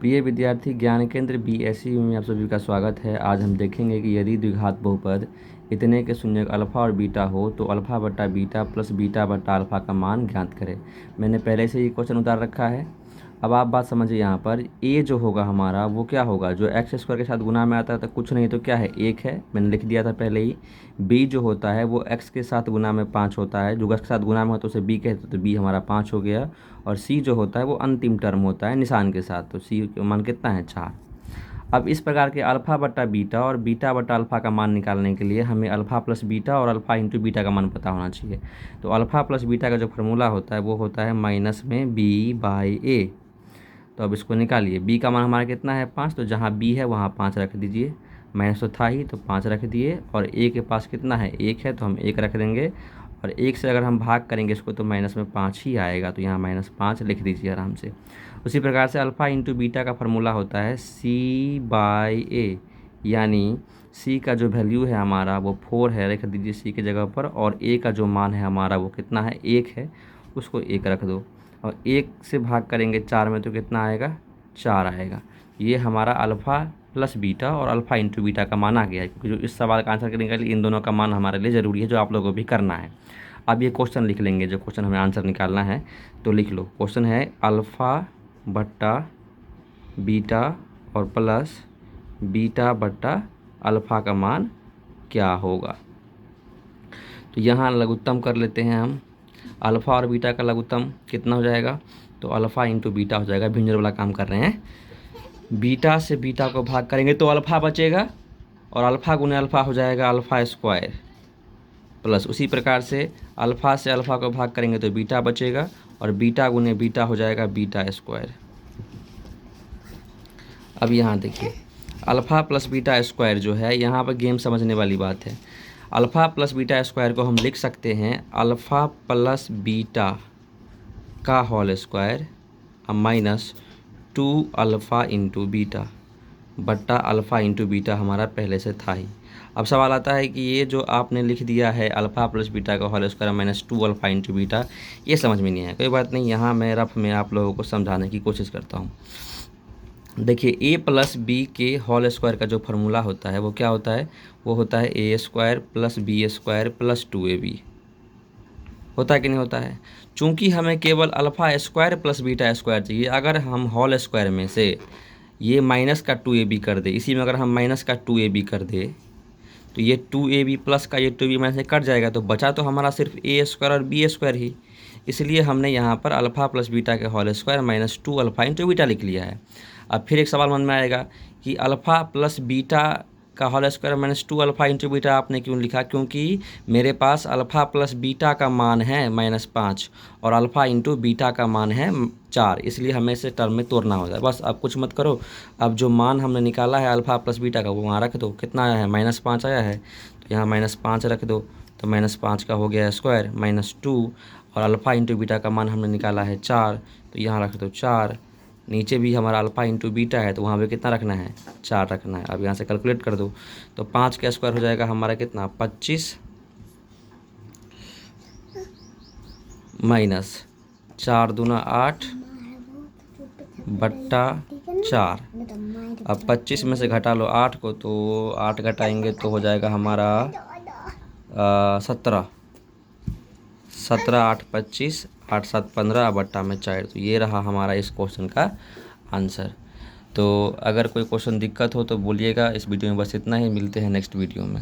प्रिय विद्यार्थी, ज्ञान केंद्र बीएससी में आप सभी का स्वागत है। आज हम देखेंगे कि यदि द्विघात बहुपद इतने के शून्य अल्फ़ा और बीटा हो तो अल्फ़ा बटा बीटा प्लस बीटा बटा अल्फ़ा का मान ज्ञात करें। मैंने पहले से ही क्वेश्चन उतार रखा है। अब आप बात समझिए, यहाँ पर ए जो होगा हमारा वो क्या होगा, जो एक्स स्क्वायर के साथ गुना में आता है तो कुछ नहीं तो क्या है, एक है, मैंने लिख दिया था पहले ही। बी जो होता है वो एक्स के साथ गुना में 5 होता है, जो एक्स के साथ गुना में होता है उसे बी कहते हैं, तो बी हमारा 5 हो गया। और सी जो होता है वो अंतिम टर्म होता है निशान के साथ, तो सी का मान कितना है, 4। अब इस प्रकार के अल्फ़ा बटा बीटा और बीटा बटा अल्फ़ा का मान निकालने के लिए हमें अल्फ़ा प्लस बीटा और अल्फ़ा इंटू बीटा का मान पता होना चाहिए। तो अल्फ़ा प्लस बीटा का जो फार्मूला होता है वो होता है माइनस में बी बाई ए। तो अब इसको निकालिए। बी का मान हमारा कितना है, 5, तो जहाँ बी है वहाँ 5 रख दीजिए। माइनस तो था ही, तो 5 रख दिए। और ए के पास कितना है, 1 है, तो हम 1 रख देंगे। और 1 से अगर हम भाग करेंगे इसको तो माइनस में 5 ही आएगा, तो यहाँ -5 लिख दीजिए आराम से। उसी प्रकार से अल्फ़ा इंटू बीटा का फार्मूला होता है सी बाई ए, यानी सी का जो वैल्यू है हमारा वो 4 है, रख दीजिए सी की जगह पर। और ए का जो मान है हमारा वो कितना है, 1 है, उसको 1 रख दो। और 1 से भाग करेंगे 4 में तो कितना आएगा, 4 आएगा। ये हमारा अल्फ़ा प्लस बीटा और अल्फ़ा इंटू बीटा का मान आ गया है, क्योंकि जो इस सवाल का आंसर करने के लिए इन दोनों का मान हमारे लिए ज़रूरी है, जो आप लोगों को भी करना है। अब ये क्वेश्चन लिख लेंगे, जो क्वेश्चन हमें आंसर निकालना है, तो लिख लो। क्वेश्चन है अल्फ़ा बट्टा बीटा और प्लस बीटा बट्टा अल्फ़ा का मान क्या होगा। तो यहाँ लघुत्तम कर लेते हैं हम। अल्फ़ा और बीटा का लघुत्तम कितना हो जाएगा, तो अल्फ़ा इंटू बीटा हो जाएगा। भिन्नर वाला काम कर रहे हैं। बीटा से बीटा को भाग करेंगे तो अल्फ़ा बचेगा, और अल्फ़ा गुने अल्फ़ा हो जाएगा अल्फ़ा स्क्वायर, प्लस उसी प्रकार से अल्फ़ा से अल्फ़ा को भाग करेंगे तो बीटा बचेगा, और बीटा गुने बीटा हो जाएगा बीटा स्क्वायर। अब यहाँ देखिए, अल्फ़ा प्लस बीटा स्क्वायर जो है, यहाँ पर गेम समझने वाली बात है। अल्फ़ा प्लस बीटा स्क्वायर को हम लिख सकते हैं अल्फ़ा प्लस बीटा का whole square minus 2 alpha into beta बट्टा अल्फ़ा इंटू बीटा हमारा पहले से था ही। अब सवाल आता है कि ये जो आपने लिख दिया है अल्फ़ा प्लस बीटा का whole square minus 2 alpha into beta, ये समझ में नहीं आया। कोई बात नहीं, यहाँ मैं रफ में आप लोगों को समझाने की कोशिश करता हूँ। देखिए, ए प्लस बी के होल स्क्वायर का जो फार्मूला होता है वो क्या होता है, वो होता है a square plus b square plus 2ab। होता है कि नहीं होता है। चूंकि हमें केवल alpha square plus beta square चाहिए, अगर हम होल स्क्वायर में से ये माइनस का 2ab कर दे, इसी में अगर हम माइनस का 2ab कर दे तो ये 2ab प्लस का ये 2ab माइनस से कट जाएगा, तो बचा तो हमारा सिर्फ ए स्क्वायर और बी स्क्वायर ही। इसलिए हमने यहाँ पर अल्फ़ा प्लस बीटा के whole square minus 2 alpha into beta लिख लिया है। अब फिर एक सवाल मन में आएगा कि अल्फ़ा प्लस बीटा का whole square minus 2 alpha into beta आपने क्यों लिखा, क्योंकि मेरे पास अल्फ़ा प्लस बीटा का मान है -5 और अल्फ़ा इंटू बीटा का मान है 4, इसलिए हमें इसे टर्म में तोड़ना होता है। बस अब कुछ मत करो। अब जो मान हमने निकाला है अल्फ़ा प्लस बीटा का वो वहाँ रख दो। कितना आया है, -5 आया है, तो यहाँ -5 रख दो। तो -5 का हो गया स्क्वायर माइनस 2, और अल्फ़ा इंटू बीटा का मान हमने निकाला है 4, तो यहाँ रख दो 4। नीचे भी हमारा अल्फ़ा इंटू बीटा है, तो वहाँ पे कितना रखना है, 4 रखना है। अब यहाँ से कैलकुलेट कर दो, तो 5 का स्क्वायर हो जाएगा हमारा कितना, 25 माइनस 4 दूना 8 बट्टा 4। अब 25 में से घटा लो 8 को, तो 8 घटाएंगे तो हो जाएगा हमारा 17। 17 8 25, 8 7 15 बट्टा में 4। तो ये रहा हमारा इस क्वेश्चन का आंसर। तो अगर कोई क्वेश्चन दिक्कत हो तो बोलिएगा। इस वीडियो में बस इतना ही, मिलते हैं नेक्स्ट वीडियो में।